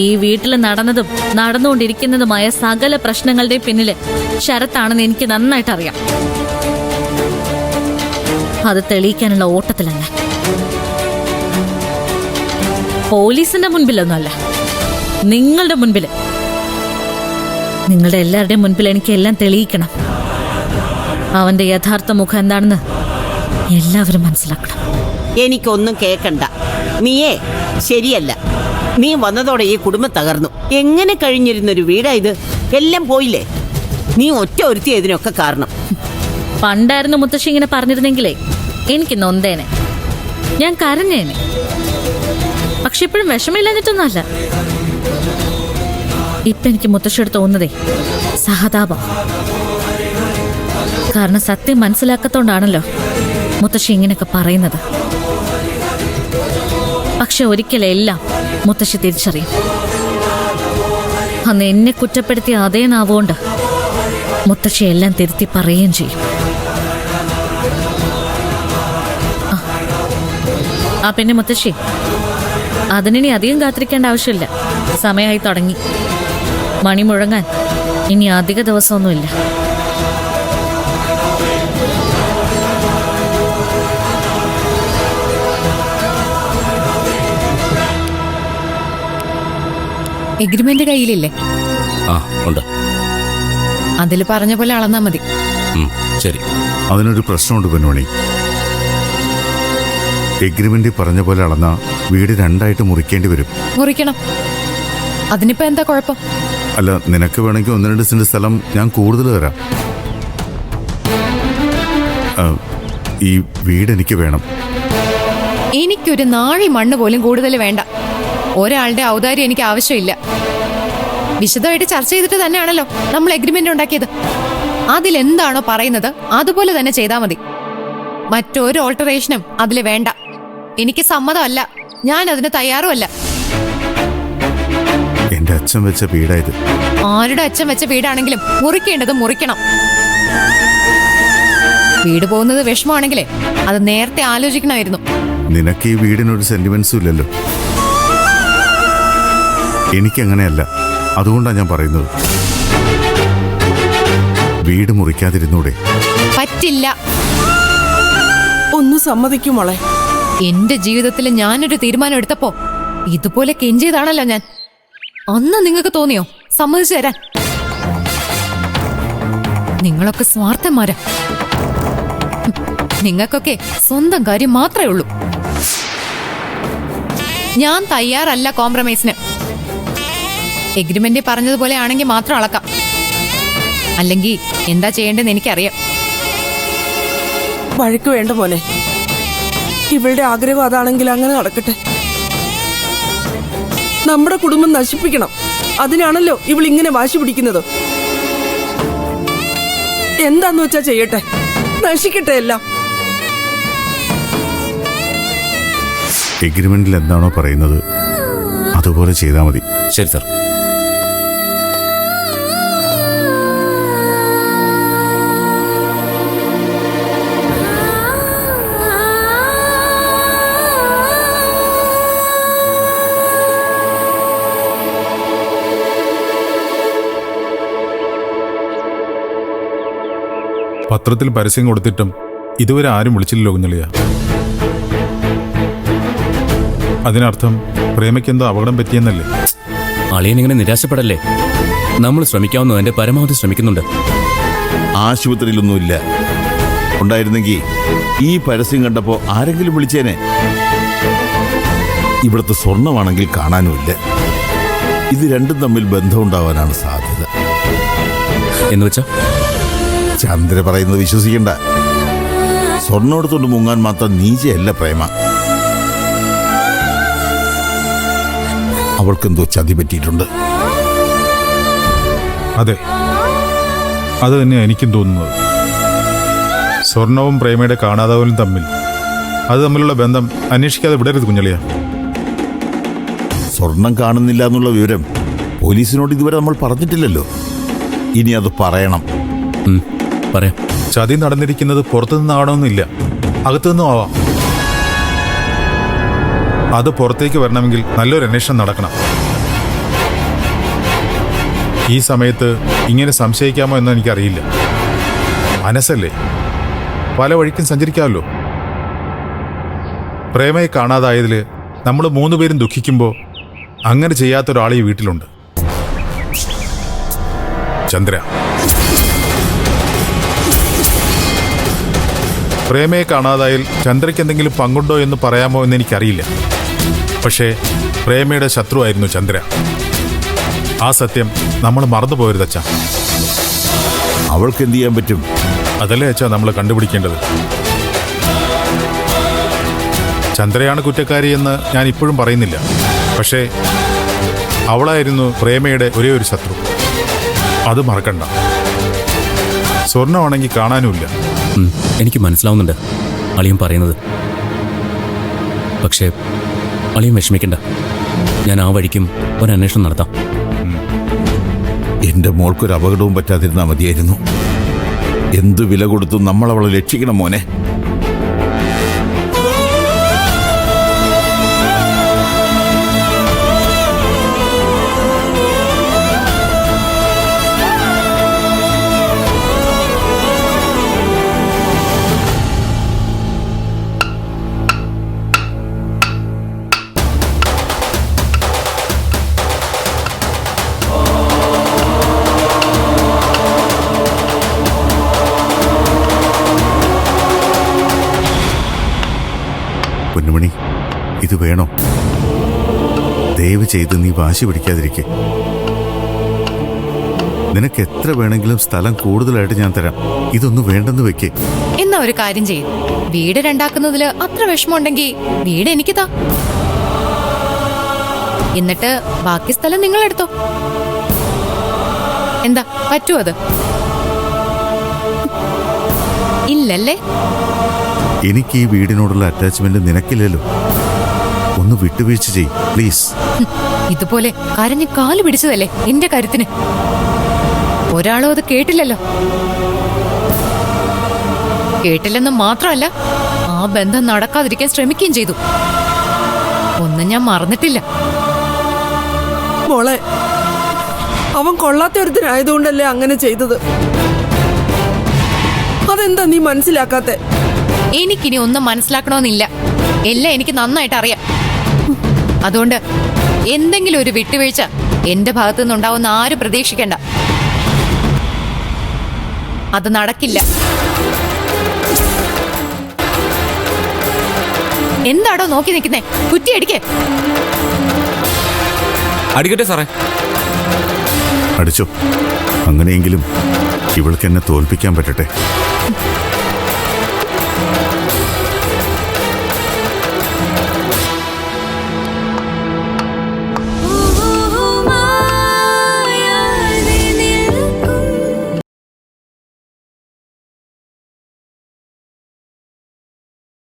ഈ വീട്ടിൽ നടന്നതും നടന്നുകൊണ്ടിരിക്കുന്നതുമായ സകല പ്രശ്നങ്ങളുടെ പിന്നില് ശരത്താണെന്ന് എനിക്ക് നന്നായിട്ട് അറിയാം. അത് തെളിയിക്കാനുള്ള ഓട്ടത്തിലല്ല, പോലീസിന്റെ മുൻപിലൊന്നുമല്ല, നിങ്ങളുടെ മുൻപില്, നിങ്ങളുടെ എല്ലാവരുടെയും മുൻപിൽ എനിക്ക് എല്ലാം തെളിയിക്കണം. അവന്റെ യഥാർത്ഥ മുഖം എന്താണെന്ന് എല്ലാവരും മനസ്സിലാക്കണം. എനിക്കൊന്നും കേക്കണ്ട. നീയേ ശരിയല്ല. നീ വന്നതോടെ ഈ കുടുംബം തകർന്നു. എങ്ങനെ കഴിഞ്ഞിരുന്നൊരു വീടാ ഇത്? എല്ലാം പോയില്ലേ? നീ ഒറ്റ ഒരുത്തി ഇതിനൊക്കെ കാരണം. പണ്ടായിരുന്നു മുത്തശ്ശി ഇങ്ങനെ പറഞ്ഞിരുന്നെങ്കിലേ എനിക്ക് നൊന്തേനെ, ഞാൻ കരഞ്ഞേനെ. പക്ഷെ ഇപ്പോഴും വിഷമില്ലാഞ്ഞിട്ടൊന്നുമല്ല. ഇപ്പൊ എനിക്ക് മുത്തശ്ശിയോട് തോന്നുന്നതേ സഹതാപ. കാരണം സത്യം മനസ്സിലാക്കത്തോണ്ടാണല്ലോ മുത്തശ്ശി ഇങ്ങനെയൊക്കെ പറയുന്നത്. പക്ഷെ ഒരിക്കലെല്ലാം മുത്തശ്ശി തിരിച്ചറിയും. അന്ന് എന്നെ കുറ്റപ്പെടുത്തിയ അതേ നാവുകൊണ്ട് മുത്തശ്ശി എല്ലാം തിരുത്തി പറയുകയും ചെയ്യും. പിന്നെ മുത്തശ്ശി, അതിനി അധികം കാത്തിരിക്കേണ്ട ആവശ്യമില്ല. സമയമായി തുടങ്ങി. മണി മുഴങ്ങാൻ ഇനി അധിക ദിവസമൊന്നുമില്ല. എഗ്രിമെന്റ് കയ്യിലില്ലേ? ഉണ്ട്. അതിൽ പറഞ്ഞ പോലെ അളന്നാ മതി. ശരി. അതിനൊരു പ്രശ്നമുണ്ട് പൊന്നുമണി. എഗ്രിമെന്റ് പറഞ്ഞ പോലെ അളന്ന വീട് രണ്ടായിട്ട് മുറിക്കേണ്ടി വരും. മുറിക്കണം. അതിനിപ്പോ എന്താ കുഴപ്പം? അല്ല, നിനക്ക് വേണമെങ്കിൽ 1-2 സെന്റ് സ്ഥലം ഞാൻ കൂടുതൽ തരാം. ഈ വീട് എനിക്ക് വേണം. എനിക്കൊരു നാഴി മണ്ണ് പോലും കൂടുതൽ വേണ്ട. ഒരാളുടെ ഔദാര്യം എനിക്ക് ആവശ്യമില്ല. വിശദമായിട്ട് ചർച്ച ചെയ്തിട്ട് തന്നെയാണല്ലോ നമ്മൾ എഗ്രിമെന്റ് ഉണ്ടാക്കിയത്. അതിലെന്താണോ പറയുന്നത് അതുപോലെ തന്നെ ചെയ്താൽ മതി. മറ്റൊരു ഓൾട്ടറേഷനും അതിൽ വേണ്ട. എനിക്ക് സമ്മതമല്ല. ഞാൻ അതിന് തയ്യാറുമല്ല. എന്റെ അച്ഛൻ വെച്ച വീടായത്. ആരുടെ അച്ഛൻ വെച്ച വീടാണെങ്കിലും മുറിക്കേണ്ടത് മുറിക്കണം. വീട് പോകുന്നത് വിഷമമാണെങ്കിലേ അത് നേരത്തെ ആലോചിക്കണമായിരുന്നു. നിനക്ക് ഈ വീടിനൊരു സെന്റിമെന്റ്സും ഇല്ലല്ലോ. എനിക്കങ്ങനെയല്ല. അതുകൊണ്ടാണ് ഞാൻ പറയുന്നത്. വീട് മുറിക്കാതിരുന്നൂടെ? പറ്റില്ല. ഒന്ന് സമ്മതിക്കും മോളെ. എന്റെ ജീവിതത്തിൽ ഞാനൊരു തീരുമാനം എടുത്തപ്പോ ഇതുപോലെ കെഞ്ചിയതാണല്ലോ ഞാൻ. അന്ന് നിങ്ങൾക്ക് തോന്നിയോ സമ്മതിച്ചു തരാൻ? നിങ്ങളൊക്കെ സ്വാർത്ഥന്മാരാ. നിങ്ങൾക്കൊക്കെ സ്വന്തം കാര്യം മാത്രമേ ഉള്ളൂ. ഞാൻ തയ്യാറല്ല കോംപ്രമൈസിന്. എഗ്രിമെന്റ് പറഞ്ഞതുപോലെ ആണെങ്കിൽ മാത്രം അളക്കാം. അല്ലെങ്കിൽ എന്താ ചെയ്യേണ്ടതെന്ന് എനിക്കറിയാം. വഴക്ക് വേണ്ട മോനെ. ഇവളുടെ ആഗ്രഹം അതാണെങ്കിൽ അങ്ങനെ നടക്കട്ടെ. നമ്മുടെ കുടുംബം നശിപ്പിക്കണം. അതിനാണല്ലോ ഇവൾ ഇങ്ങനെ വാശി പിടിക്കുന്നത്. എന്താന്ന് വെച്ചാ ചെയ്യട്ടെ, നശിക്കട്ടെ എല്ലാം. എഗ്രിമെന്റിൽ എന്താണോ പറയുന്നത് അതുപോലെ ചെയ്താൽ മതി. ശരി സാർ. പത്രത്തിൽ പരസ്യം കൊടുത്തിട്ടും ഇതുവരെ ആരും വിളിച്ചില്ലല്ലോ കുഞ്ഞളിയ. അതിനർത്ഥം പ്രേമയ്ക്ക് എന്തോ അപകടം പറ്റിയെന്നല്ലേ? അളിയനിങ്ങനെ നിരാശപ്പെടല്ലേ. നമ്മൾ ശ്രമിക്കാവുന്നതിന്റെ പരമാവധി ശ്രമിക്കുന്നുണ്ട്. ആശുപത്രിയിലൊന്നുമില്ല. ഉണ്ടായിരുന്നെങ്കിൽ ഈ പരസ്യം കണ്ടപ്പോ ആരെങ്കിലും വിളിച്ചേനെ. ഇവിടുത്തെ സ്വർണമാണെങ്കിൽ കാണാനുമില്ല. ഇത് രണ്ടും തമ്മിൽ ബന്ധമുണ്ടാവാനാണ് സാധ്യത. എന്നുവെച്ചാ ചന്ദ്ര പറയുന്നത് വിശ്വസിക്കണ്ട. സ്വർണ്ണം എടുത്തോണ്ട് മുങ്ങാൻ മാത്രം നീചയല്ല പ്രേമ. അവൾക്കെന്തോ ചതി പറ്റിയിട്ടുണ്ട്. അതെ, അത് തന്നെയാണ് എനിക്കും തോന്നുന്നത്. സ്വർണവും പ്രേമയുടെ കാണാതാവലും തമ്മിലുള്ള ബന്ധം അന്വേഷിക്കാതെ വിടരുത് കുഞ്ഞളിയ. സ്വർണം കാണുന്നില്ല എന്നുള്ള വിവരം പോലീസിനോട് ഇതുവരെ നമ്മൾ പറഞ്ഞിട്ടില്ലല്ലോ. ഇനി അത് പറയണം. പറയാം. ചതി നടന്നിരിക്കുന്നത് പുറത്തുനിന്നാവണമെന്നില്ല, അകത്തുനിന്നും ആവാം. അത് പുറത്തേക്ക് വരണമെങ്കിൽ നല്ലൊരു അന്വേഷണം നടക്കണം. ഈ സമയത്ത് ഇങ്ങനെ സംശയിക്കാമോ എന്ന് എനിക്കറിയില്ല. മനസ്സല്ലേ, പല വഴിക്കും സഞ്ചരിക്കാമല്ലോ. പ്രേമയെ കാണാതായതിൽ നമ്മൾ 3 പേരും ദുഃഖിക്കുമ്പോൾ അങ്ങനെ ചെയ്യാത്തൊരാൾ ഈ വീട്ടിലുണ്ട്. ചന്ദ്ര. പ്രേമയെ കാണാതായാൽ ചന്ദ്രയ്ക്ക് എന്തെങ്കിലും പങ്കുണ്ടോ എന്ന് പറയാമോ എന്ന് എനിക്കറിയില്ല. പക്ഷേ പ്രേമയുടെ ശത്രുവായിരുന്നു ചന്ദ്ര. ആ സത്യം നമ്മൾ മറന്നുപോകരുത് അച്ഛാ. അവൾക്ക് എന്ത് ചെയ്യാൻ പറ്റും? അതല്ലേ അച്ഛാ നമ്മൾ കണ്ടുപിടിക്കേണ്ടത്. ചന്ദ്രയാണ് കുറ്റക്കാരി എന്ന് ഞാൻ ഇപ്പോഴും പറയുന്നില്ല. പക്ഷേ അവളായിരുന്നു പ്രേമയുടെ ഒരേ ഒരു ശത്രു. അത് മറക്കണ്ട. സ്വർണ്ണമാണെങ്കിൽ കാണാനുമില്ല. എനിക്ക് മനസ്സിലാവുന്നുണ്ട് അളിയൻ പറയുന്നത്. പക്ഷേ അളിയൻ വിഷമിക്കണ്ട, ഞാൻ ആ വഴിക്കും ഒരു അന്വേഷണം നടത്താം. എന്റെ മോൾക്കൊരു അപകടവും പറ്റാതിരുന്നാൽ മതിയായിരുന്നു. എന്തു വില കൊടുത്തും നമ്മൾ അവളെ രക്ഷിക്കണം മോനെ. പൊന്നുമണി, ഇത് വേണോ? ദയവ് ചെയ്ത് നീ വാശി പിടിക്കാതിരിക്കെ. നിനക്ക് എത്ര വേണമെങ്കിലും സ്ഥലം കൂടുതലായിട്ട് ഞാൻ തരാം. ഇതൊന്നും വേണ്ടെന്ന് വെക്കേ. എന്നാ ഒരു കാര്യം ചെയ്യും, വീട് രണ്ടാക്കുന്നതില് അത്ര വിഷമമുണ്ടെങ്കിൽ വീട് എനിക്ക് താ. എന്നിട്ട് ബാക്കി സ്ഥലം നിങ്ങൾ എടുത്തോ. എന്താ പറ്റുമോ അത്? ഇല്ലല്ലേ? എനിക്ക് ഈ വീടിനോടുള്ള അറ്റാച്ച്മെന്റ് നിനക്കില്ലല്ലോ. ഒന്ന് വിട്ടുവീഴ്ച ചെയ്യ് പ്ലീസ്. ഇതുപോലെ കരഞ്ഞ് കാല് പിടിച്ചതല്ലേ എന്റെ കരുത്തിന്. ഒരാളും അത് കേട്ടില്ലല്ലോ. കേട്ടില്ലെന്ന് മാത്രമല്ല, ആ ബന്ധം നടക്കാതിരിക്കാൻ ശ്രമിക്കുകയും ചെയ്തു. ഒന്നും ഞാൻ മറന്നിട്ടില്ല. മോളെ, അവൻ കൊള്ളാത്ത ഒരുത്തനായതുകൊണ്ടല്ലേ അങ്ങനെ ചെയ്തത്. അതെന്താ നീ മനസ്സിലാക്കാത്തെ? എനിക്കിനി ഒന്നും മനസ്സിലാക്കണമെന്നില്ല. എല്ലാം എനിക്ക് നന്നായിട്ട് അറിയാം. അതുകൊണ്ട് എന്തെങ്കിലും ഒരു വിട്ടുവീഴ്ച എന്റെ ഭാഗത്തു നിന്നുണ്ടാവുന്ന ആരും പ്രതീക്ഷിക്കണ്ട. അത് നടക്കില്ല. എന്താടോ നോക്കി നിൽക്കുന്നേ? കുറ്റിയടിക്കേ. അടിക്കട്ടെ സാറേ. അടിച്ചോ. അങ്ങനെയെങ്കിലും ഇവൾക്ക് എന്നെ തോൽപ്പിക്കാൻ പറ്റട്ടെ.